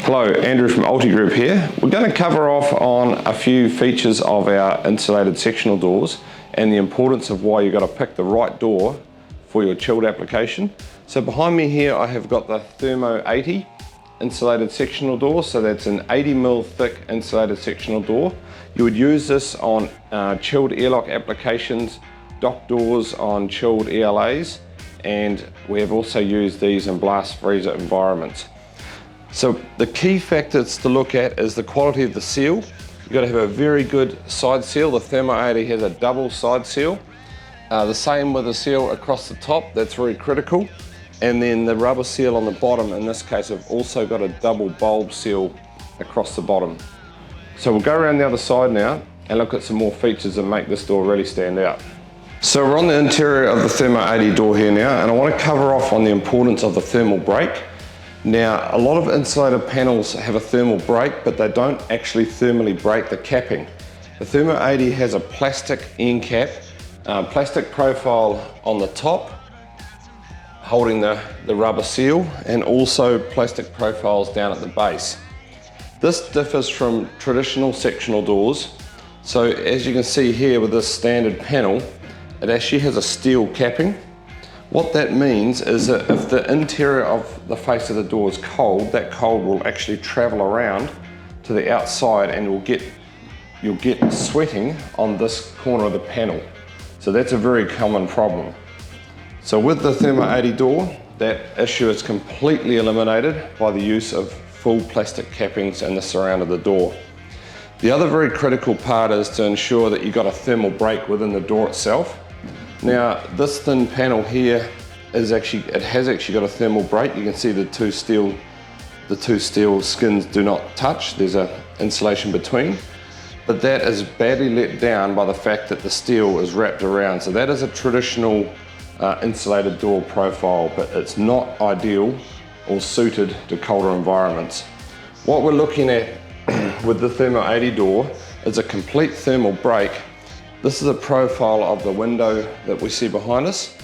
Hello, Andrew from Ulti Group here. We're going to cover off on a few features of our insulated sectional doors and the importance of why you've got to pick the right door for your chilled application. So behind me here I have got the Thermo 80 insulated sectional door. So that's an 80mm thick insulated sectional door. You would use this on chilled airlock applications, dock doors on chilled ELAs, and we have also used these in blast freezer environments. So the key factors to look at is the quality of the seal. You've got to have a very good side seal. The Thermo 80 has a double side seal. The same with the seal across the top, that's very critical. And then the rubber seal on the bottom, in this case, I've also got a double bulb seal across the bottom. So we'll go around the other side now and look at some more features that make this door really stand out. So we're on the interior of the Thermo 80 door here now, and I want to cover off on the importance of the thermal break. Now, a lot of insulated panels have a thermal break, but they don't actually thermally break the capping. The Thermo 80 has a plastic end cap, plastic profile on the top, holding the rubber seal, and also plastic profiles down at the base. This differs from traditional sectional doors. So as you can see here with this standard panel, it actually has a steel capping. What that means is that if the interior of the face of the door is cold, that cold will actually travel around to the outside and you'll get sweating on this corner of the panel. So that's a very common problem. So with the Thermo 80 door, that issue is completely eliminated by the use of full plastic cappings in the surround of the door. The other very critical part is to ensure that you've got a thermal break within the door itself. Now, this thin panel here has actually got a thermal break. You can see the two steel skins do not touch. There's an insulation between, but that is badly let down by the fact that the steel is wrapped around. So that is a traditional insulated door profile, but it's not ideal or suited to colder environments. What we're looking at with the Thermo 80 door is a complete thermal break. This is a profile of the window that we see behind us.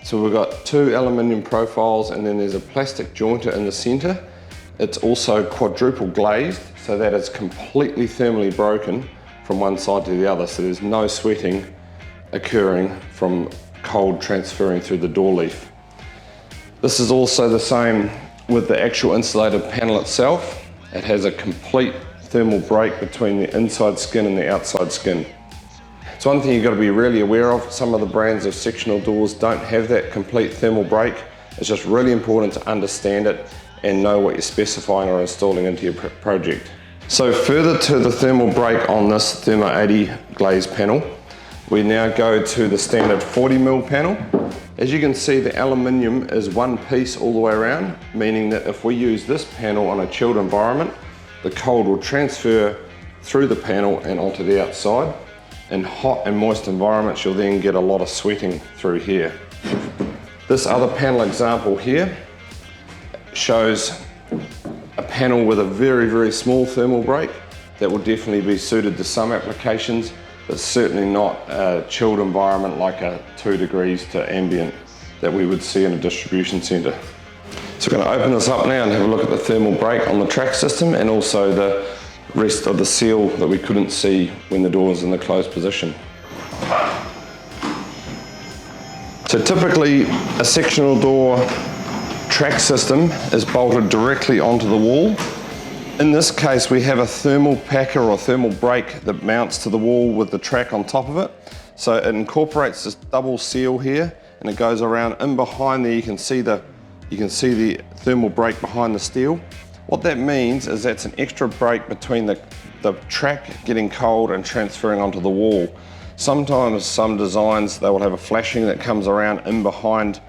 So we've got two aluminium profiles, and then there's a plastic jointer in the center. It's also quadruple glazed, so that it's completely thermally broken from one side to the other. So there's no sweating occurring from cold transferring through the door leaf. This is also the same with the actual insulated panel itself. It has a complete thermal break between the inside skin and the outside skin. So one thing you've got to be really aware of, some of the brands of sectional doors don't have that complete thermal break. It's just really important to understand it and know what you're specifying or installing into your project. So further to the thermal break on this Thermo 80 glaze panel, we now go to the standard 40mm panel. As you can see, the aluminium is one piece all the way around, meaning that if we use this panel on a chilled environment, the cold will transfer through the panel and onto the outside. In hot and moist environments, you'll then get a lot of sweating through here. This other panel example here shows a panel with a very, very small thermal break that will definitely be suited to some applications, but certainly not a chilled environment like a 2 degrees to ambient that we would see in a distribution center. So we're going to open this up now and have a look at the thermal break on the track system, and also the rest of the seal that we couldn't see when the door was in the closed position. So typically a sectional door track system is bolted directly onto the wall. In this case, we have a thermal packer or thermal brake that mounts to the wall with the track on top of it. So it incorporates this double seal here, and it goes around in behind there. You can see the thermal brake behind the steel. What that means is that's an extra break between the track getting cold and transferring onto the wall. Sometimes some designs, they will have a flashing that comes around in behind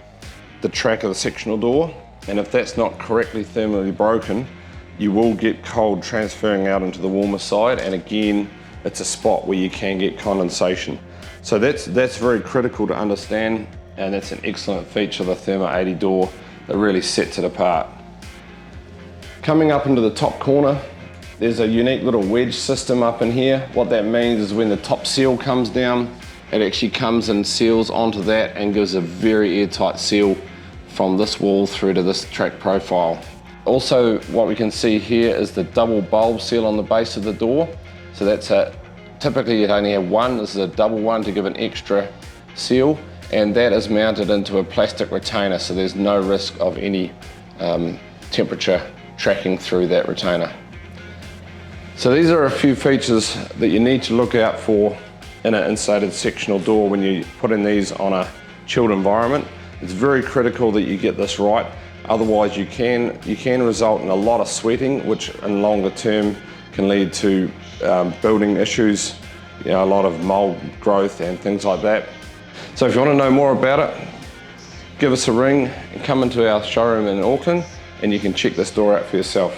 the track of the sectional door, and if that's not correctly thermally broken, you will get cold transferring out into the warmer side, and again, it's a spot where you can get condensation. So that's very critical to understand, and that's an excellent feature of the Thermo 80 door that really sets it apart. Coming up into the top corner, there's a unique little wedge system up in here. What that means is when the top seal comes down, it actually comes and seals onto that and gives a very airtight seal from this wall through to this track profile. Also, what we can see here is the double bulb seal on the base of the door. So that's typically you'd only have one. This is a double one to give an extra seal, and that is mounted into a plastic retainer, so there's no risk of any temperature tracking through that retainer. So these are a few features that you need to look out for in an insulated sectional door when you're putting these on a chilled environment. It's very critical that you get this right, otherwise you can result in a lot of sweating, which in longer term can lead to building issues, a lot of mold growth and things like that. So if you want to know more about it, give us a ring and come into our showroom in Auckland and you can check this door out for yourself.